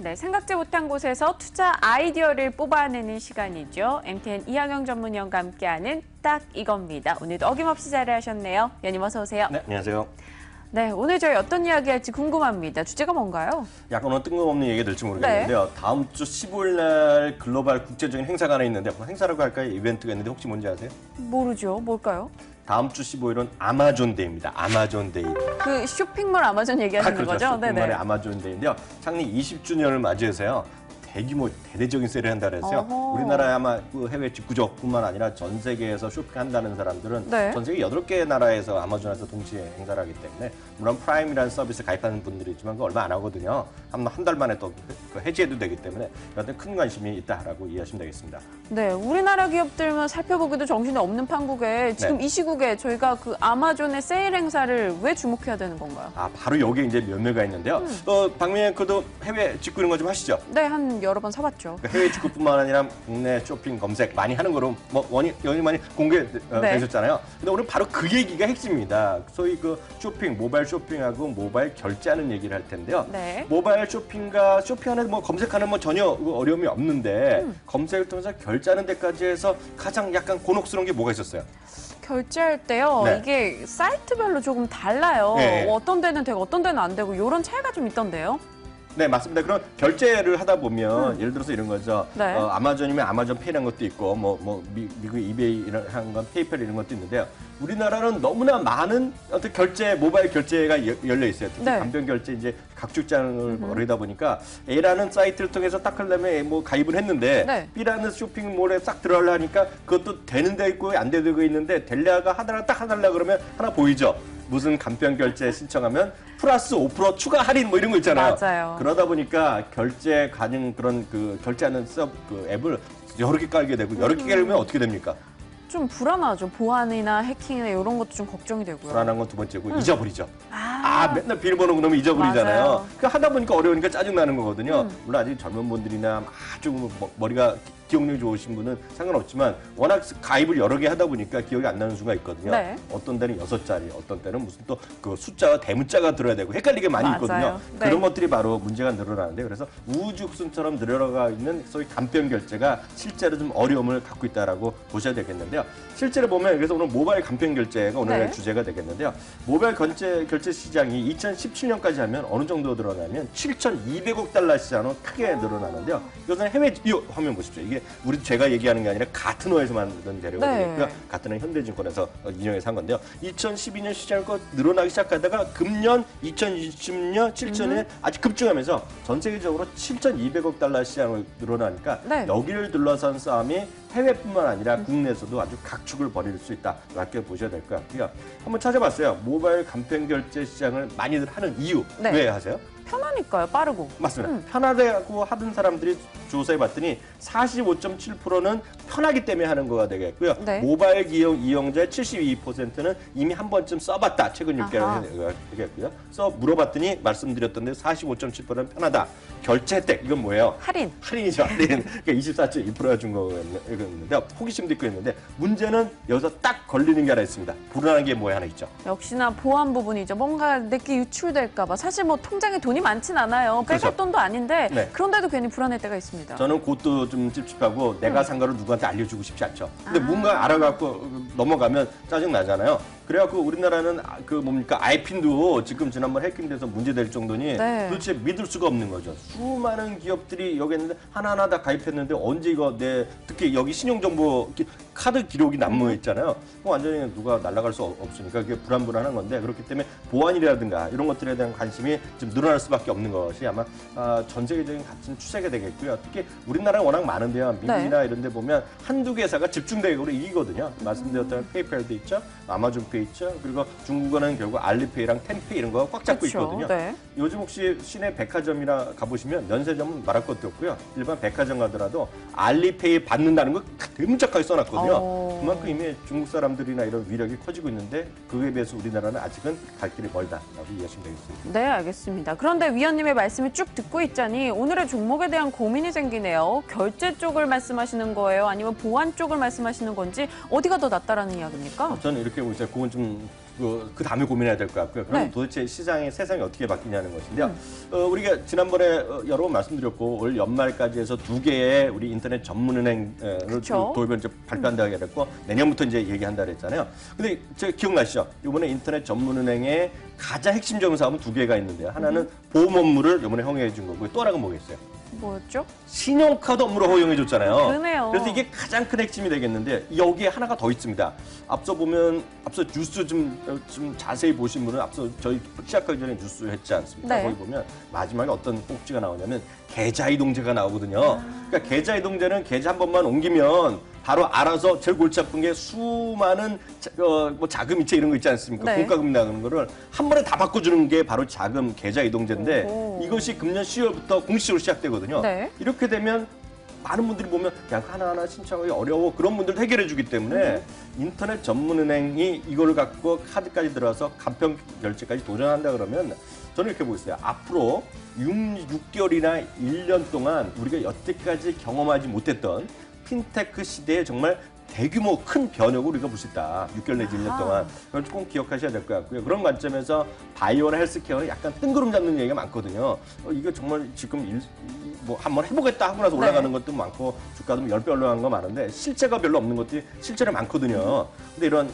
네, 생각지 못한 곳에서 투자 아이디어를 뽑아내는 시간이죠. MTN 이항영 전문위원과 함께하는 딱 이겁니다. 오늘도 어김없이 자리하셨네요. 위원님 어서 오세요. 네, 안녕하세요. 네, 오늘 저희 어떤 이야기 할지 궁금합니다. 주제가 뭔가요? 약간 오늘 뜬금없는 얘기 될지 모르겠는데요. 네. 다음 주 15일 날 글로벌 국제적인 행사가 하나 있는데 행사라고 할까요? 이벤트가 있는데 혹시 뭔지 아세요? 모르죠. 뭘까요? 다음 주 15일은 아마존데이입니다. 아마존데이. 그 쇼핑몰 아마존 얘기하시는 그렇죠. 거죠? 쇼핑몰의 아마존데이인데요. 창립 20주년을 맞이해서요. 대규모 대대적인 세일을 한다 그랬어요. 우리나라에 아마 그 해외 직구적뿐만 아니라 전 세계에서 쇼핑한다는 사람들은 네. 전 세계 8개 나라에서 아마존에서 동시에 행사를 하기 때문에 물론 프라임이라는 서비스 가입하는 분들이 있지만 그거 얼마 안 하거든요. 한 달 만에 또 해지해도 되기 때문에 여하튼 큰 관심이 있다라고 이해하시면 되겠습니다. 네, 우리나라 기업들만 살펴보기도 정신이 없는 판국에 지금 네. 이 시국에 저희가 그 아마존의 세일 행사를 왜 주목해야 되는 건가요? 바로 여기에 이제 몇몇가 있는데요. 박민희 앵커도 해외 직구 이런 거 좀 하시죠? 네, 한 여러 번 사봤죠. 해외 직구뿐만 아니라 국내 쇼핑 검색 많이 하는 거로 여기 많이 공개되셨잖아요. 근데 오늘 바로 그 얘기가 핵심입니다. 소위 그 쇼핑, 모바일 쇼핑하고 모바일 결제하는 얘기를 할 텐데요. 네. 모바일 쇼핑과 쇼핑하는 검색하는 전혀 어려움이 없는데 검색을 통해서 결제하는 데까지 해서 가장 약간 곤혹스러운 게 뭐가 있었어요? 결제할 때요. 네. 이게 사이트별로 조금 달라요. 네. 어떤 데는 되고 어떤 데는 안 되고 이런 차이가 좀 있던데요. 네, 맞습니다. 그런 결제를 하다 보면 예를 들어서 이런 거죠. 네. 아마존이면 아마존 페이라는 것도 있고 미국 이베이라는 건 페이팔 이런 것도 있는데요. 우리나라는 너무나 많은 어떤 모바일 결제가 열려 있어요. 특히 네. 간편 결제 이제 각출장을 벌이다 보니까 A라는 사이트를 통해서 딱 하려면 가입을 했는데 네. B라는 쇼핑몰에 싹 들어가려니까 그것도 되는 데 있고 안 되는 데 있는데 될려가 하나를 딱 해달라 그러면 하나 보이죠. 무슨 간편 결제 신청하면 플러스 5% 추가 할인 이런 거 있잖아요. 맞아요. 그러다 보니까 결제 가능 그런 결제하는 앱을 여러 개 깔게 되고 여러 개 깔면 어떻게 됩니까? 좀 불안하죠. 보안이나 해킹이나 이런 것도 좀 걱정이 되고요. 불안한 건 두 번째고 잊어버리죠. 아, 맨날 비밀번호 그러면 잊어버리잖아요. 맞아요. 그 하다 보니까 어려우니까 짜증나는 거거든요. 물론 아직 젊은 분들이나 아주 머리가 기억력이 좋으신 분은 상관없지만 워낙 가입을 여러 개 하다 보니까 기억이 안 나는 수가 있거든요. 네. 어떤 때는 6자리, 어떤 때는 무슨 또 그 숫자와 대문자가 들어야 되고 헷갈리게 많이 맞아요. 있거든요. 네. 그런 것들이 바로 문제가 늘어나는데 그래서 우후죽순처럼 늘어나가 있는 소위 간편 결제가 실제로 좀 어려움을 갖고 있다라고 보셔야 되겠는데요. 실제로 보면 그래서 오늘 모바일 간편 결제가 오늘의 네. 주제가 되겠는데요. 모바일 결제 시장이 2017년까지 하면 어느 정도 늘어나면 7,200억 달러 시장으로 크게 늘어나는데요. 이것은 해외 이 화면 보십시오. 이게 제가 얘기하는 게 아니라 가트너에서 만든 재료가 네. 되겠고요. 가트너 현대증권에서 인용해서 한 건데요. 2012년 시장을 늘어나기 시작하다가 금년 2020년 7천에 아주 급증하면서 전 세계적으로 7,200억 달러 시장을 늘어나니까 네. 여기를 둘러싼 싸움이 해외뿐만 아니라 국내에서도 아주 각축을 벌일 수 있다. 이렇게 보셔야 될 것 같고요. 한번 찾아봤어요. 모바일 간편 결제 시장을 많이들 하는 이유. 네. 왜 하세요? 편하니까요. 빠르고. 맞습니다. 편하다고 하던 사람들이 조사해봤더니 45.7%는 편하기 때문에 하는 거가 되겠고요. 네. 모바일 기용 이용자의 72%는 이미 한 번쯤 써봤다. 최근 6개월 되겠고요. 그래서 물어봤더니 말씀드렸던데 45.7%는 편하다. 결제 혜택 이건 뭐예요? 할인이죠. 할인. 그러니까 24.2%가 준 거였는데 호기심도 있고 있는데 문제는 여기서 딱 걸리는 게 하나 있습니다. 불안한 게 뭐에 하나 있죠. 역시나 보안 부분이죠. 뭔가 내게 유출될까 봐. 사실 돈장에 돈이 많진 않아요. 그렇죠. 빼갈 돈도 아닌데 네. 그런데도 괜히 불안할 때가 있습니다. 저는 그것도 좀 찝찝하고 내가 산 거를 누구한테 알려주고 싶지 않죠. 근데 뭔가 알아갖고 넘어가면 짜증나잖아요. 그래갖고 우리나라는 아이핀도 지금 지난번 해킹돼서 문제될 정도니 네. 도대체 믿을 수가 없는 거죠. 수많은 기업들이 여기 있는데 하나하나 다 가입했는데 언제 이거 특히 여기 신용정보 카드 기록이 남아 있잖아요. 완전히 누가 날아갈 수 없으니까 그게 불안한 건데 그렇기 때문에 보안이라든가 이런 것들에 대한 관심이 좀 늘어날 수밖에 없는 것이 아마 전 세계적인 같은 추세가 되겠고요. 특히 우리나라는 워낙 많은데요. 미국이나 이런 데 보면 한두 개 회사가 집중되고 이기거든요. 말씀드렸던 페이팔도 있죠. 아마존페이 있죠. 그리고 중국어는 결국 알리페이랑 텐페이 이런 거 꽉 잡고 있거든요. 네. 요즘 혹시 시내 백화점이나 가보시면 면세점은 말할 것도 없고요. 일반 백화점 가더라도 알리페이 받는다는 거 듬적하게 써놨거든요. 그만큼 이미 중국 사람들이나 이런 위력이 커지고 있는데 그에 비해서 우리나라는 아직은 갈 길이 멀다라고 이해하시면 되겠습니다. 네, 알겠습니다. 그런데 위원님의 말씀을 쭉 듣고 있자니 오늘의 종목에 대한 고민이 생기네요. 결제 쪽을 말씀하시는 거예요? 아니면 보안 쪽을 말씀하시는 건지 어디가 더 낫다라는 이야기입니까? 저는 이렇게 보고 있어요. 그건 좀 그 다음에 고민해야 될 것 같고요. 그럼 네. 도대체 세상이 어떻게 바뀌냐는 것인데요. 우리가 지난번에 여러 번 말씀드렸고 올 연말까지 해서 2개의 우리 인터넷 전문은행을 그쵸. 도입을 이제 발표한다고 했고 내년부터 이제 얘기한다 그랬잖아요. 근데 제가 기억나시죠? 이번에 인터넷 전문은행의 가장 핵심적인 사업은 2개가 있는데요. 하나는 보험 업무를 이번에 허용해 준 거고요. 또 하나가 뭐겠어요? 뭐였죠? 신용카드 업무를 허용해 줬잖아요. 그러네요. 그래서 이게 가장 큰 핵심이 되겠는데 여기에 하나가 더 있습니다. 앞서 뉴스 좀 자세히 보신 분은 앞서 저희 시작하기 전에 뉴스 했지 않습니까? 네. 거기 보면 마지막에 어떤 꼭지가 나오냐면 계좌 이동제가 나오거든요. 그러니까 계좌 이동제는 계좌 한 번만 옮기면 바로 알아서 제일 골치 아픈 게 수많은 뭐 자금이체 이런 거 있지 않습니까? 네. 공과금 나가는 거를 한 번에 다 바꿔주는 게 바로 자금 계좌 이동제인데 오호. 이것이 금년 10월부터 공식적으로 시작되거든요. 네. 이렇게 되면 많은 분들이 보면 그냥 하나하나 신청하기 어려워 그런 분들도 해결해 주기 때문에 인터넷 전문은행이 이걸 갖고 카드까지 들어가서 간편 결제까지 도전한다 그러면 저는 이렇게 보고 있어요. 앞으로 6개월이나 1년 동안 우리가 여태까지 경험하지 못했던 핀테크 시대에 정말 대규모 큰 변혁을 우리가 볼 수 있다. 6개월 내지 1년 동안. 그걸 꼭 기억하셔야 될 것 같고요. 그런 관점에서 바이오나 헬스케어는 약간 뜬구름 잡는 얘기가 많거든요. 이거 정말 지금 뭐 한번 해보겠다 하고 나서 올라가는 것도 많고 주가도 10배 올라간 거 많은데 실제가 별로 없는 것들이 실제로 많거든요. 근데 이런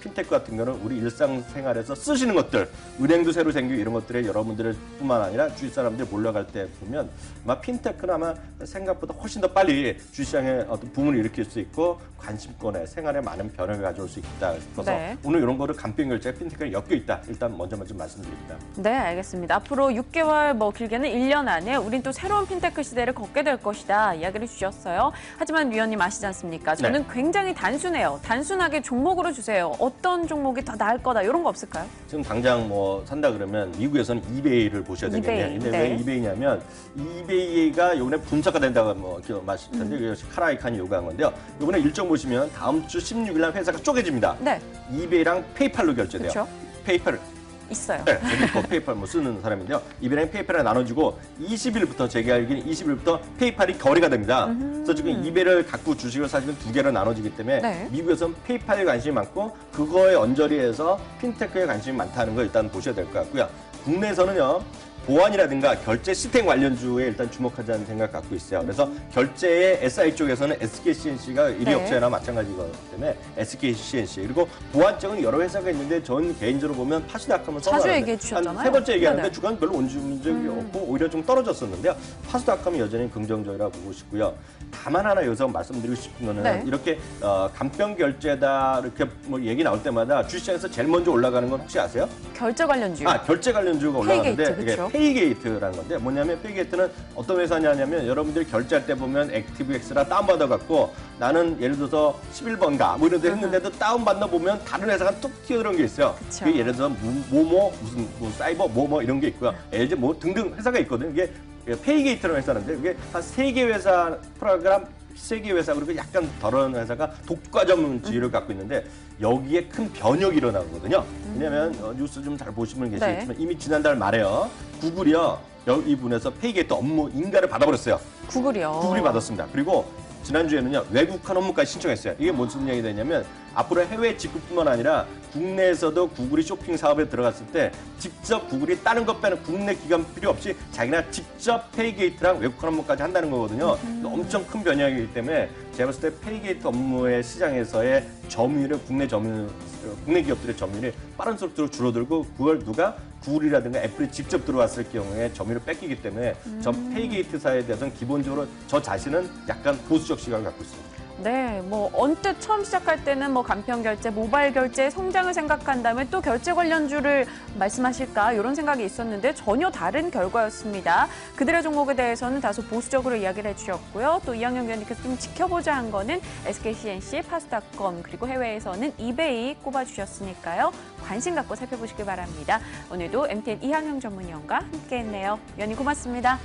핀테크 같은 거는 우리 일상생활에서 쓰시는 것들, 은행도 새로 생기고 이런 것들에 여러분들 뿐만 아니라 주위 사람들이 몰려갈 때 보면 아마 핀테크는 아마 생각보다 훨씬 더 빨리 주시장에 어떤 붐을 일으킬 수 있고 관심권에 생활에 많은 변화를 가져올 수 있다 싶어서 네. 오늘 이런 거를 간편 결제 핀테크에 엮여 있다. 일단 먼저 말씀드립니다. 네, 알겠습니다. 앞으로 6개월, 뭐 길게는 1년 안에 우린 또 새로운 핀테크 시대를 걷게 될 것이다 이야기를 주셨어요. 하지만 위원님 아시지 않습니까? 저는 네. 굉장히 단순해요. 단순하게 종목으로 주세요. 어떤 종목이 더 나을 거다 이런 거 없을까요? 지금 당장 뭐 산다 그러면 미국에서는 이베이를 보셔야 되겠네요. 이베이, 근데 네. 왜 이베이냐면 이베이가 이번에 분석가 된다고 뭐 말씀 텐데 그것이 카라이칸이 요구한 건데요. 이번에 일정 보시면 다음 주 16일 날 회사가 쪼개집니다. 네, 이베이랑 페이팔로 결제돼요. 그렇죠. 페이팔 있어요. 네, 여기 거 페이팔 뭐 쓰는 사람인데요. 이베이랑 페이팔을 나눠주고 20일부터 제가 알기로는 20일부터 페이팔이 거래가 됩니다. 그래서 지금 이베이를 갖고 주식을 사시면 2개로 나눠지기 때문에 네. 미국에서는 페이팔에 관심이 많고 그거에 언저리에서 핀테크에 관심이 많다는 걸 일단 보셔야 될 것 같고요. 국내에서는요. 보안이라든가 결제 시스템 관련주에 일단 주목하자는 생각 갖고 있어요. 그래서 결제의 SI 쪽에서는 SKCNC가 1위 네. 업체나 마찬가지이기 때문에 SKCNC 그리고 보안 쪽은 여러 회사가 있는데 전 개인적으로 보면 파스닥하면 자주 얘기해 주셨잖아요. 세 번째 얘기하는데 네네. 주가는 별로 온 적이 없고 오히려 좀 떨어졌었는데요. 파스닥하면 여전히 긍정적이라고 보고 싶고요. 다만 하나 여기서 말씀드리고 싶은 거는 네. 이렇게 간편 결제다 이렇게 뭐 얘기 나올 때마다 주시장에서 제일 먼저 올라가는 건 혹시 아세요? 결제 관련주. 결제 관련주가 올라가는데 페이게이트, 이게 그쵸? 페이게이트라는 건데 뭐냐면 페이게이트는 어떤 회사냐면 여러분들이 결제할 때 보면 액티브엑스라 다운받아 갖고 나는 예를 들어서 11번가 뭐 이런 데 했는데도 다운받나 보면 다른 회사가 뚝 튀어들어온 게 있어요. 그쵸. 그게 예를 들어서 뭐뭐 무슨 뭐 사이버 뭐뭐 이런 게 있고요. LG 뭐 등등 회사가 있거든요. 이게 페이게이트라는 회사인데 이게 한 3개 회사 프로그램 3개 회사 그리고 약간 덜한 회사가 독과 전문지위를 갖고 있는데 여기에 큰 변혁이 일어나거든요. 왜냐하면 뉴스 좀 잘 보시면 계시겠지만 이미 지난달 말에요. 구글이요. 이 분에서 페이게이트 업무 인가를 받아버렸어요. 구글이요. 구글이 받았습니다. 그리고 지난주에는요. 외국한 업무까지 신청했어요. 이게 무슨 얘기가 되냐면 앞으로 해외 직구뿐만 아니라 국내에서도 구글이 쇼핑 사업에 들어갔을 때 직접 구글이 다른 것 빼는 국내 기관 필요 없이 자기가 직접 페이게이트랑 외국한 업무까지 한다는 거거든요. 엄청 큰 변혁이기 때문에 제가 봤을 때 페이게이트 업무의 시장에서의 점유율을 국내 기업들의 점유율이 빠른 속도로 줄어들고 그걸 누가 구글이라든가 애플이 직접 들어왔을 경우에 점유율을 뺏기기 때문에 전 페이게이트사에 대해서는 기본적으로 저 자신은 약간 보수적 시각을 갖고 있습니다. 네, 뭐 언뜻 처음 시작할 때는 뭐 간편 결제, 모바일 결제 성장을 생각한다면 또 결제 관련주를 말씀하실까 이런 생각이 있었는데 전혀 다른 결과였습니다. 그들의 종목에 대해서는 다소 보수적으로 이야기를 해주셨고요. 또 이학영 위원님께서 좀 지켜보자 한 거는 SKCNC, 파스닷컴 그리고 해외에서는 이베이 꼽아주셨으니까요. 관심 갖고 살펴보시길 바랍니다. 오늘도 MTN 이학영 전문위원과 함께했네요. 위원님 고맙습니다.